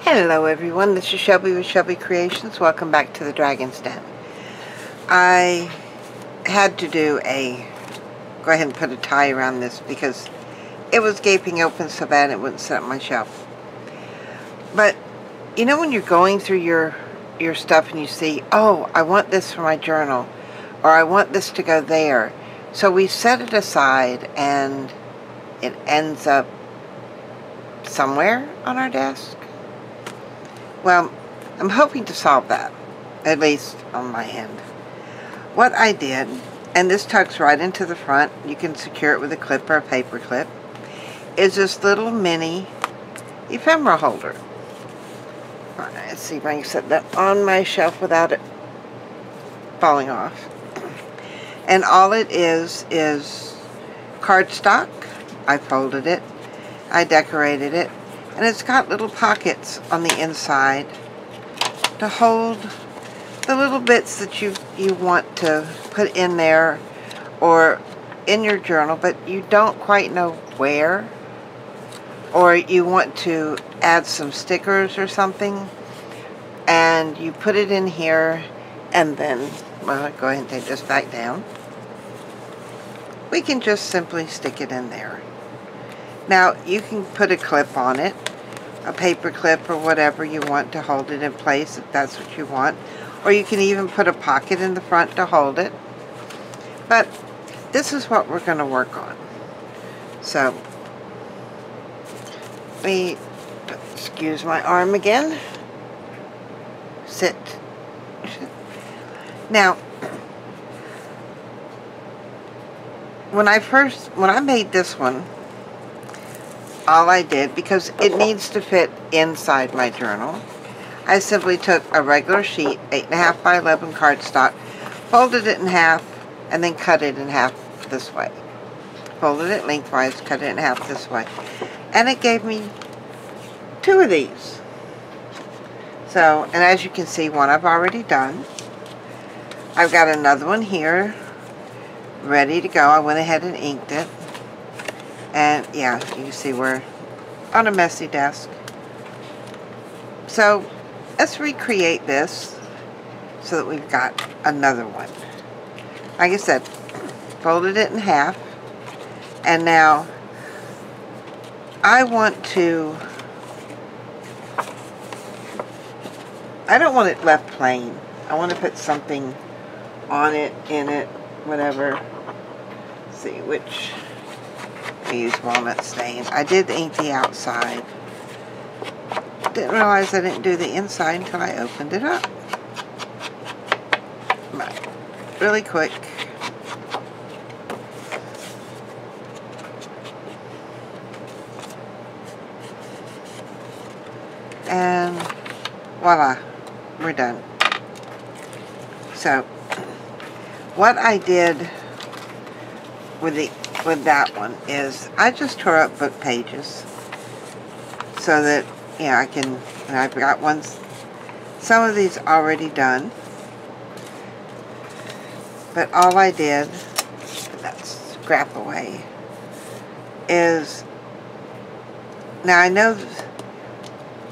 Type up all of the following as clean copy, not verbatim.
Hello everyone, this is Shelby with Shelby Creations. Welcome back to the Dragon's Den. I had to go ahead and put a tie around this because it was gaping open so bad it wouldn't sit on my shelf. But you know when you're going through your stuff and you see, oh, I want this for my journal, or I want this to go there. So we set it aside and it ends up somewhere on our desk. Well, I'm hoping to solve that, at least on my end. What I did, and this tucks right into the front, you can secure it with a clip or a paper clip, is this little mini ephemera holder. Let's see if I can set that on my shelf without it falling off. And all it is cardstock. I folded it, I decorated it, and it's got little pockets on the inside to hold the little bits that you want to put in there or in your journal, but you don't quite know where, or you want to add some stickers or something, and you put it in here, and then, well, I'll go ahead and take this back down. We can just simply stick it in there. Now, you can put a clip on it, a paper clip or whatever you want to hold it in place if that's what you want. Or you can even put a pocket in the front to hold it. But this is what we're going to work on. So, excuse my arm again. Sit. Now, when I made this one, all I did, because it needs to fit inside my journal, I simply took a regular sheet, 8.5 by 11 cardstock, folded it in half, and then cut it in half this way. Folded it lengthwise, cut it in half this way. And it gave me 2 of these. So, and as you can see, one I've already done. I've got another one here, ready to go. I went ahead and inked it. And yeah, you can see we're on a messy desk. So let's recreate this so that we've got another one. Like I said, folded it in half. And now I don't want it left plain. I want to put something on it, in it, whatever. Let's see which. I use walnut stain. I did ink the outside. Didn't realize I didn't do the inside until I opened it up. But really quick. And voila, we're done. So, what I did with that one is I just tore up book pages so that, you know, and I've got some of these already done, but all I did, that's scrap away, is, now I know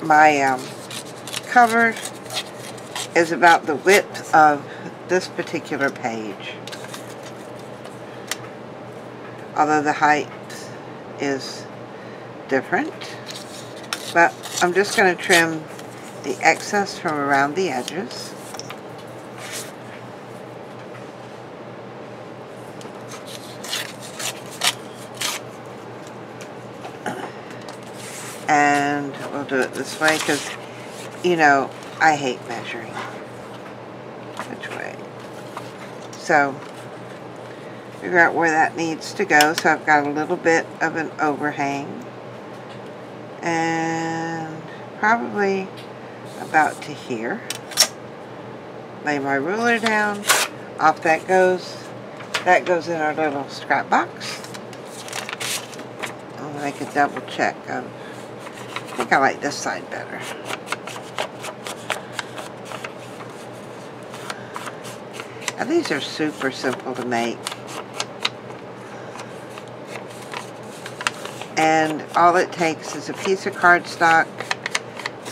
my cover is about the width of this particular page, although the height is different. But I'm just going to trim the excess from around the edges. And we'll do it this way because, you know, I hate measuring which way. So, figure out where that needs to go. So I've got a little bit of an overhang, and probably about to here. Lay my ruler down. Off that goes. That goes in our little scrap box. I'll make a double check of. I think I like this side better. Now these are super simple to make. And all it takes is a piece of cardstock,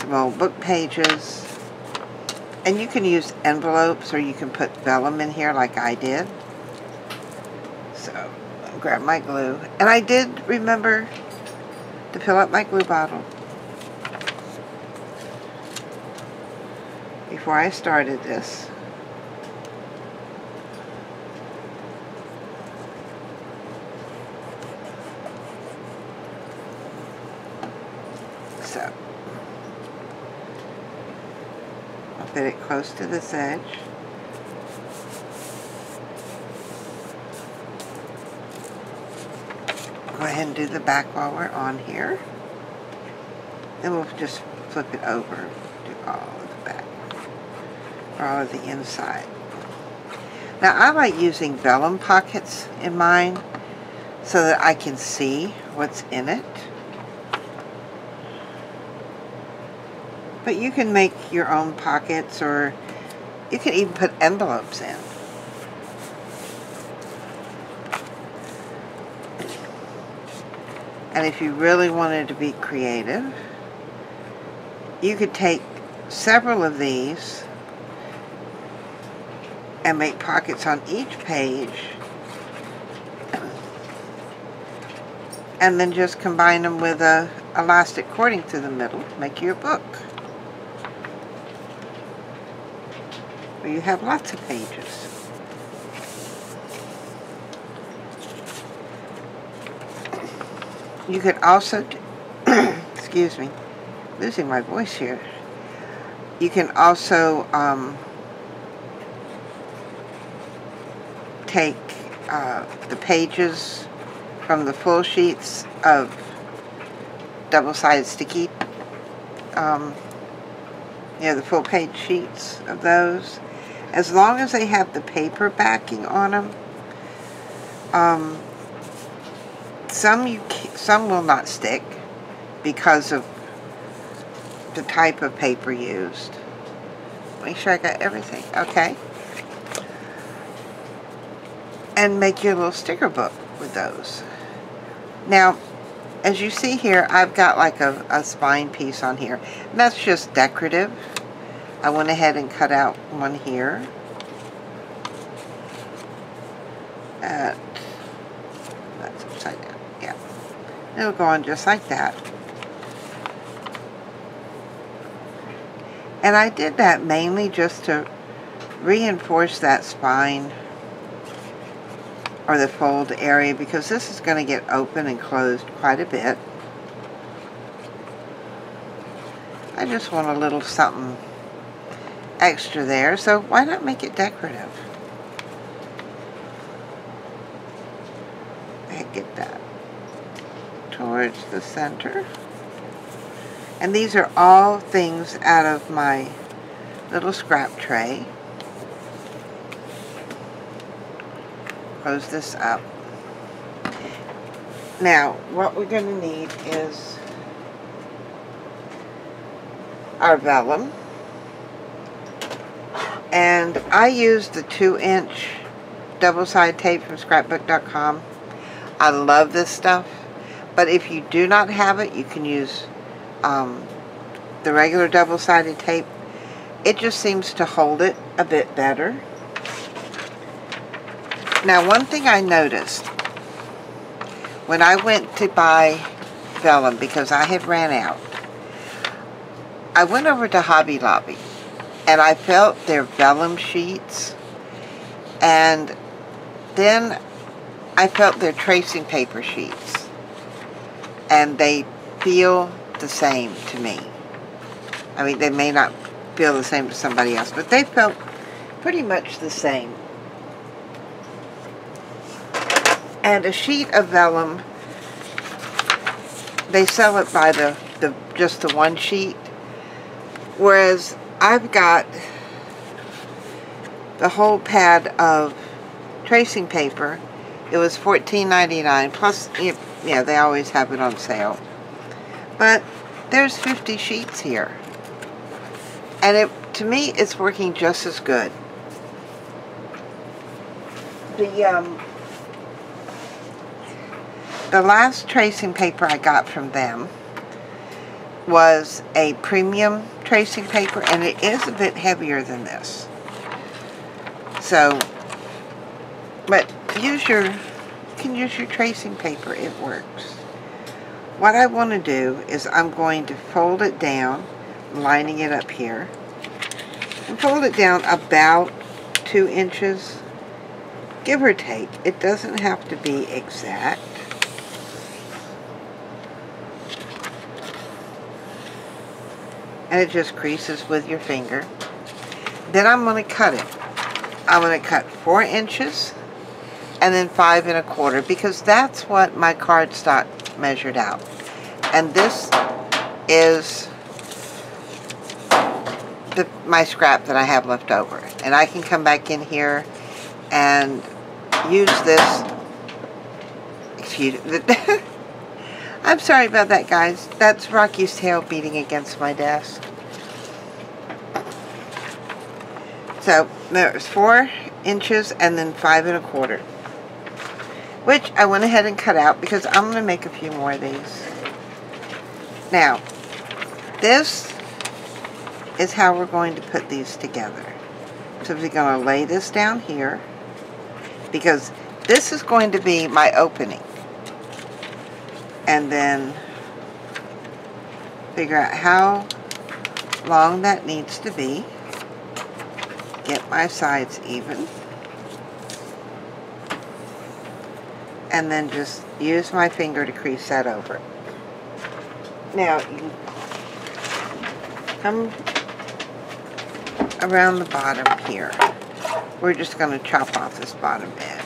some old book pages. And you can use envelopes, or you can put vellum in here like I did. So, I'll grab my glue. And I did remember to fill up my glue bottle before I started this. So, I'll fit it close to this edge. Go ahead and do the back while we're on here. Then we'll just flip it over, do all of the back, or all of the inside. Now I like using vellum pockets in mine so that I can see what's in it. But you can make your own pockets, or you can even put envelopes in. And if you really wanted to be creative, you could take several of these and make pockets on each page, and then just combine them with a elastic cording through the middle to make you a book. Where you have lots of pages. You could also do, excuse me, losing my voice here. You can also take the pages from the full sheets of double-sided sticky, the full page sheets of those, as long as they have the paper backing on them. Some will not stick because of the type of paper used. Make sure I got everything. Okay. And make your little sticker book with those. Now, as you see here, I've got like a spine piece on here. And that's just decorative. I went ahead and cut out one here. That's upside down. Yeah. It'll go on just like that. And I did that mainly just to reinforce that spine or the fold area, because this is going to get open and closed quite a bit. I just want a little something extra there, so why not make it decorative? And get that towards the center. And these are all things out of my little scrap tray. Close this up. Now, what we're going to need is our vellum. And I used the 2-inch double-sided tape from scrapbook.com. I love this stuff. But if you do not have it, you can use the regular double-sided tape. It just seems to hold it a bit better. Now, one thing I noticed when I went to buy vellum, because I had ran out, I went over to Hobby Lobby and I felt their vellum sheets, and then I felt their tracing paper sheets, and they feel the same to me. I mean, they may not feel the same to somebody else, but they felt pretty much the same. And a sheet of vellum, they sell it by just the one sheet, whereas I've got the whole pad of tracing paper. It was $14.99 plus, yeah, they always have it on sale. But there's 50 sheets here, and to me, it's working just as good. The last tracing paper I got from them, was a premium tracing paper, and it is a bit heavier than this. So, but you can use your tracing paper, it works. What I want to do is I'm going to fold it down, lining it up here, and fold it down about 2 inches, give or take. It doesn't have to be exact. And it just creases with your finger. Then I'm going to cut it. I'm going to cut 4 inches and then 5 1/4, because that's what my cardstock measured out. And this is my scrap that I have left over. And I can come back in here and use this. Excuse me. I'm sorry about that, guys. That's Rocky's tail beating against my desk. So there's 4 inches and then 5 1/4, which I went ahead and cut out because I'm going to make a few more of these. Now, this is how we're going to put these together. So we're going to lay this down here, because this is going to be my opening. And then figure out how long that needs to be. Get my sides even. And then just use my finger to crease that over. Now, you come around the bottom here. We're just going to chop off this bottom edge.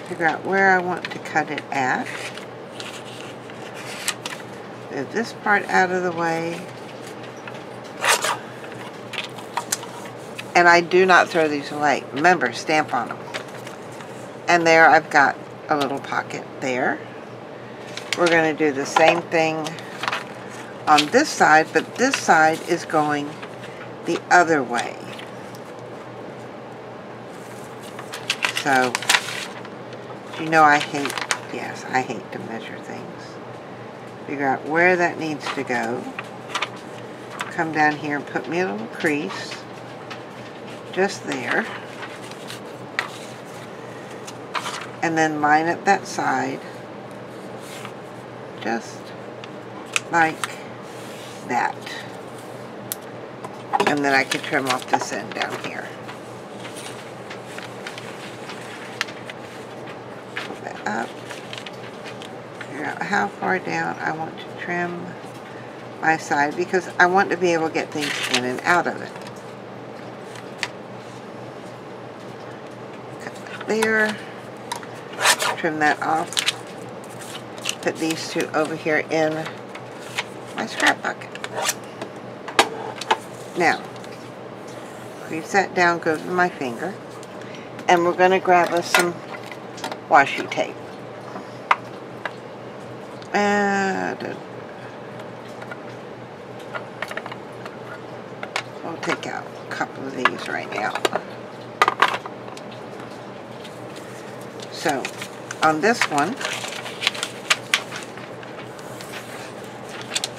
Figure out where I want to cut it at. Move this part out of the way. And I do not throw these away. Remember, stamp on them. And there I've got a little pocket there. We're going to do the same thing on this side, but this side is going the other way. So, you know I hate to measure things. Figure out where that needs to go. Come down here and put me a little crease. Just there. And then line up that side. Just like that. And then I can trim off this end down here. Pull that up. Figure out how far down I want to trim my side, because I want to be able to get things in and out of it. Cut there. Trim that off. Put these two over here in my scrap bucket. Now, crease that down, goes with my finger, and we're going to grab us some washi tape. And we'll take out a couple of these right now. So, on this one,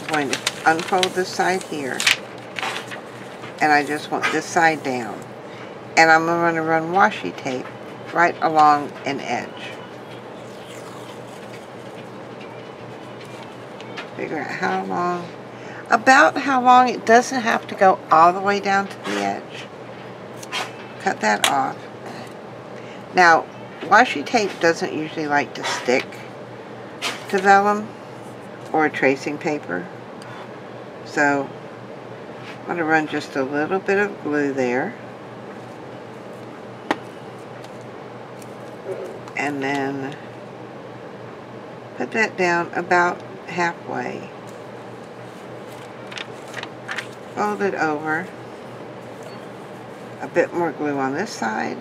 I'm going to unfold this side here, and I just want this side down. And I'm going to run washi tape right along an edge. Figure out how long, about how long. It doesn't have to go all the way down to the edge. Cut that off. Now, washi tape doesn't usually like to stick to vellum or tracing paper. So, I'm going to run just a little bit of glue there. And then put that down about halfway. Fold it over. A bit more glue on this side.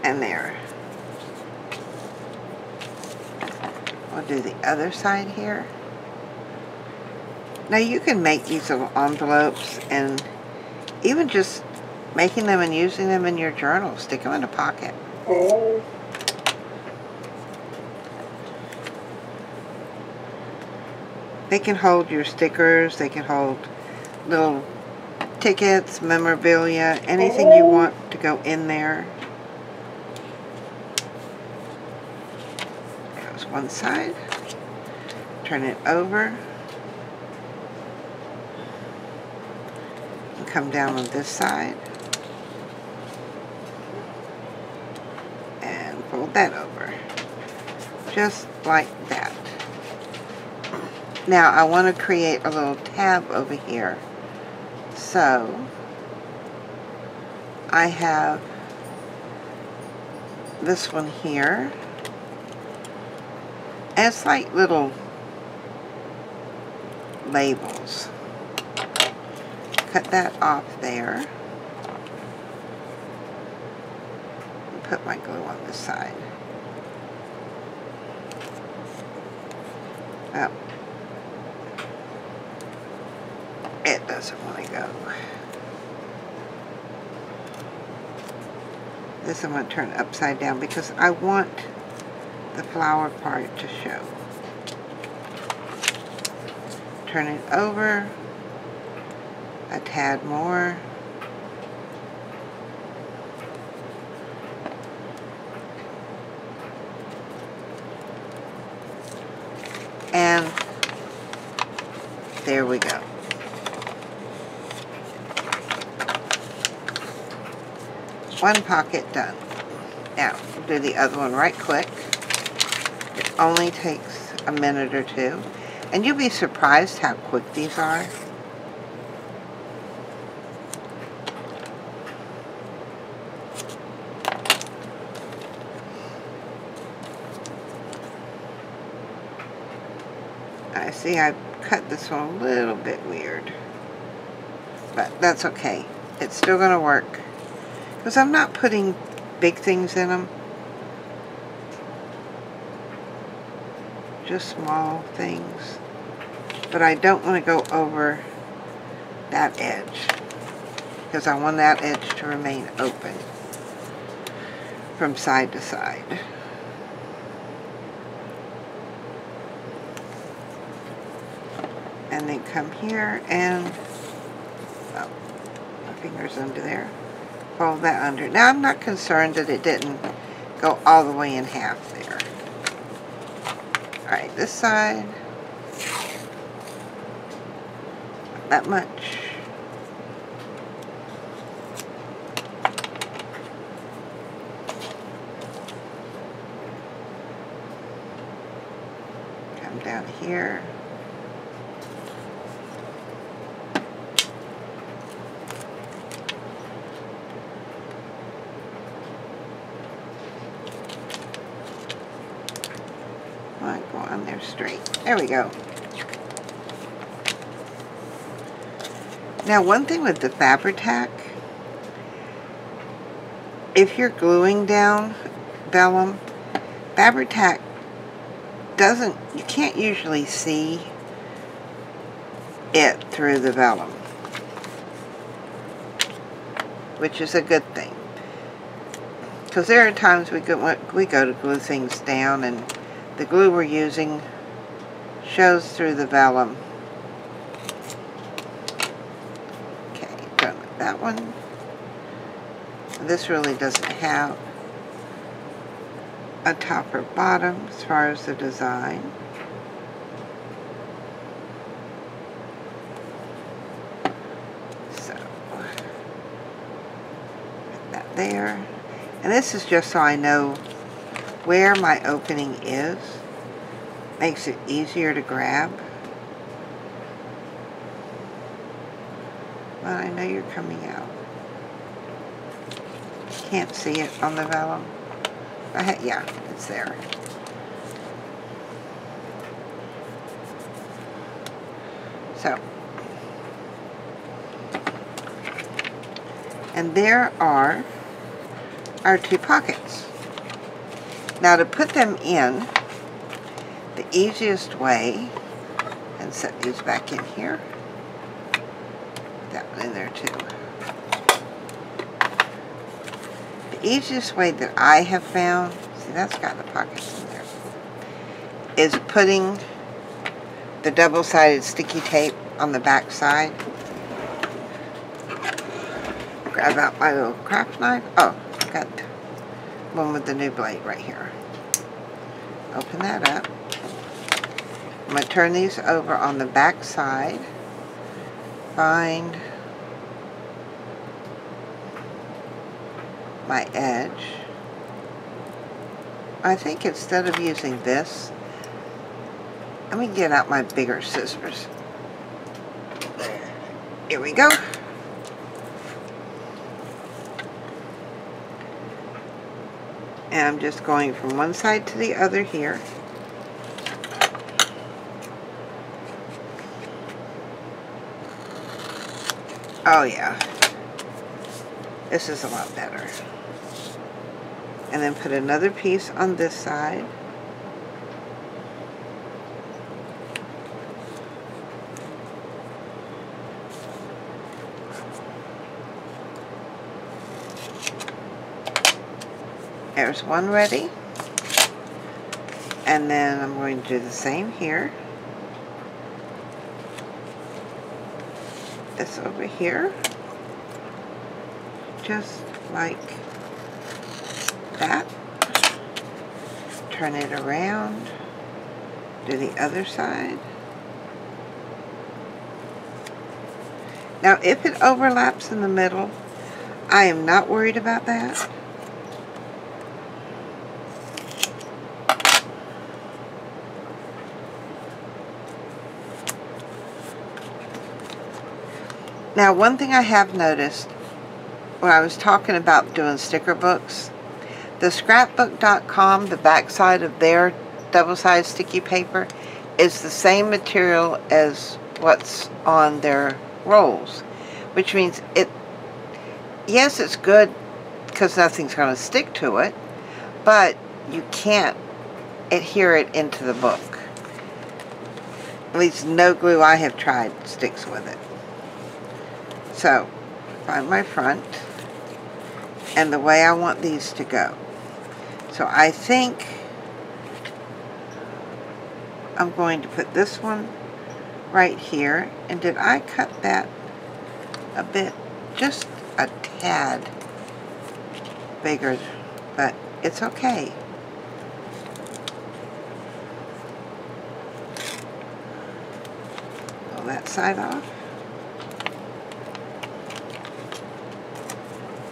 And there. We'll do the other side here. Now you can make these little envelopes and even just making them and using them in your journal. Stick them in a pocket. They can hold your stickers. They can hold little tickets, memorabilia, anything you want to go in there. Goes one side. Turn it over. And come down on this side. And fold that over. Just like that. Now I want to create a little tab over here. So I have this one here. And it's like little labels. Cut that off there. And put my glue on this side. Oh. It doesn't want to go. This I'm going to turn upside down because I want the flower part to show. Turn it over a tad more. And there we go. One pocket done. Now, do the other one right quick. It only takes a minute or two. And you'll be surprised how quick these are. I see I cut this one a little bit weird. But that's okay. It's still going to work. Because I'm not putting big things in them. Just small things. But I don't want to go over that edge. Because I want that edge to remain open from side to side. And then come here and, oh, my finger's under there. Fold that under. Now I'm not concerned that it didn't go all the way in half there. Alright, this side. Not that much. Come down here. Go on there straight. There we go. Now one thing with the Fabri-Tac, if you're gluing down vellum, Fabri-Tac doesn't, you can't usually see it through the vellum, which is a good thing. Because there are times we go to glue things down and the glue we're using shows through the vellum. Okay, done with that one. This really doesn't have a top or bottom as far as the design. So, put that there. And this is just so I know where my opening is. Makes it easier to grab. But I know you're coming out. Can't see it on the vellum. Yeah, it's there. So, and there are our two pockets. Now to put them in, the easiest way, and set these back in here, put that one in there too. the easiest way that I have found, see that's got the pockets in there, is putting the double-sided sticky tape on the back side. Grab out my little craft knife. Oh, I got one with the new blade right here. Open that up. I'm going to turn these over on the back side. Find my edge. I think instead of using this, let me get out my bigger scissors. Here we go. And I'm just going from one side to the other here. Oh yeah, this is a lot better. And then put another piece on this side. There's one ready. And then I'm going to do the same here. This over here. Just like that. Turn it around. Do the other side. Now if it overlaps in the middle, I am not worried about that. Now, one thing I have noticed when I was talking about doing sticker books, the scrapbook.com, the backside of their double-sided sticky paper, is the same material as what's on their rolls, which means yes, it's good because nothing's going to stick to it, but you can't adhere it into the book. At least no glue I have tried sticks with it. So, find my front and the way I want these to go. So I think I'm going to put this one right here. And did I cut that a bit, just a tad bigger, but it's okay. Pull that side off.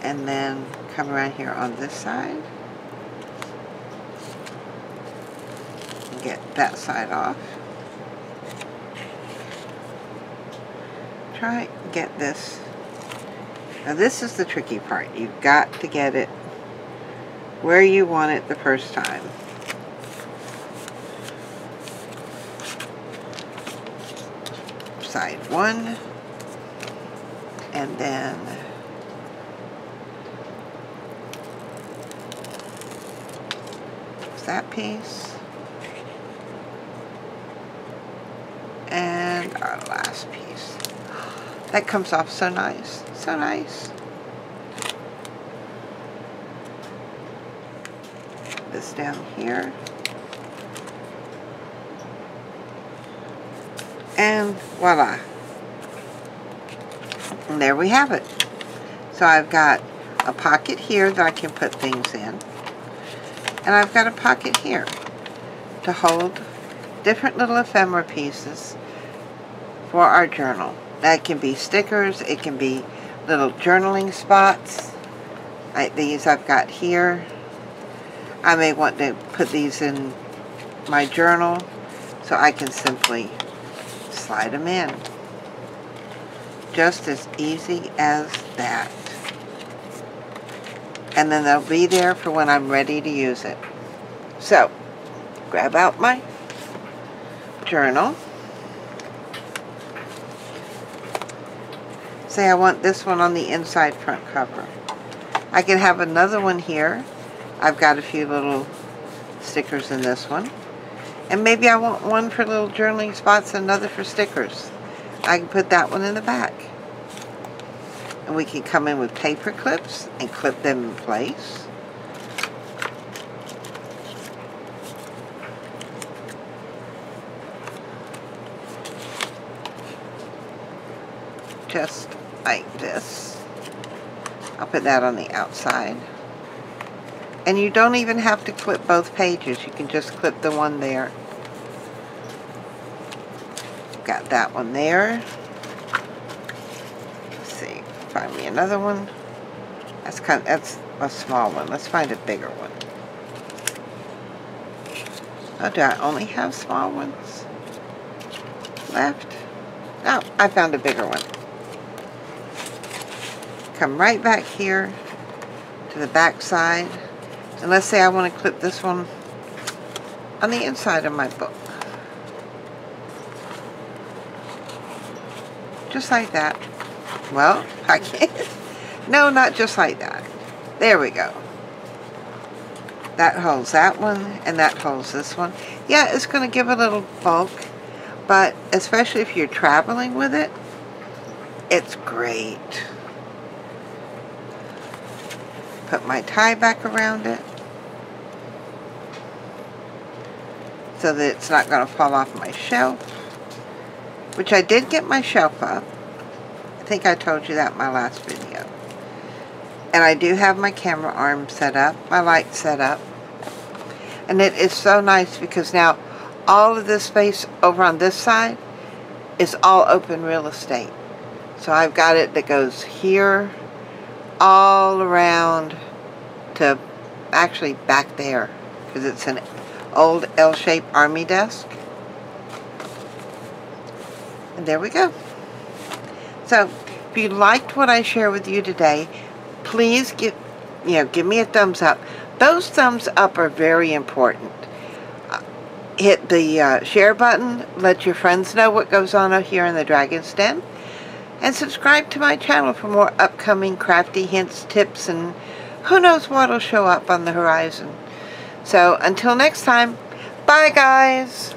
And then come around here on this side and get that side off. Try and get this. Now this is the tricky part. You've got to get it where you want it the first time. Side one, and then that piece, and our last piece. That comes off so nice, so nice. This down here, and voila, and there we have it. So I've got a pocket here that I can put things in. And I've got a pocket here to hold different little ephemera pieces for our journal. That can be stickers, it can be little journaling spots, like these I've got here. I may want to put these in my journal, so I can simply slide them in. Just as easy as that. And then they'll be there for when I'm ready to use it. So, grab out my journal. Say I want this one on the inside front cover. I can have another one here. I've got a few little stickers in this one. And maybe I want one for little journaling spots and another for stickers. I can put that one in the back. And we can come in with paper clips and clip them in place. Just like this. I'll put that on the outside. And you don't even have to clip both pages. You can just clip the one there. Got that one there. Let's see, find me another one. That's a small one. Let's find a bigger one. Oh, do I only have small ones left? Oh, I found a bigger one. Come right back here to the back side. And let's say I want to clip this one on the inside of my book. Just like that. Well, I can't. No, not just like that. There we go. That holds that one, and that holds this one. Yeah, it's going to give a little bulk, but especially if you're traveling with it, it's great. Put my tie back around it so that it's not going to fall off my shelf, which I did get my shelf up. I think I told you that in my last video. And I do have my camera arm set up, my light set up. And it is so nice because now all of this space over on this side is all open real estate. So I've got it that goes here, all around to actually back there, because it's an old L-shaped army desk. And there we go. So if you liked what I share with you today, please give me a thumbs up. Those thumbs up are very important. Hit the share button, let your friends know what goes on here in the Dragon's Den, and subscribe to my channel for more upcoming crafty hints, tips, and who knows what will show up on the horizon. So until next time, bye guys!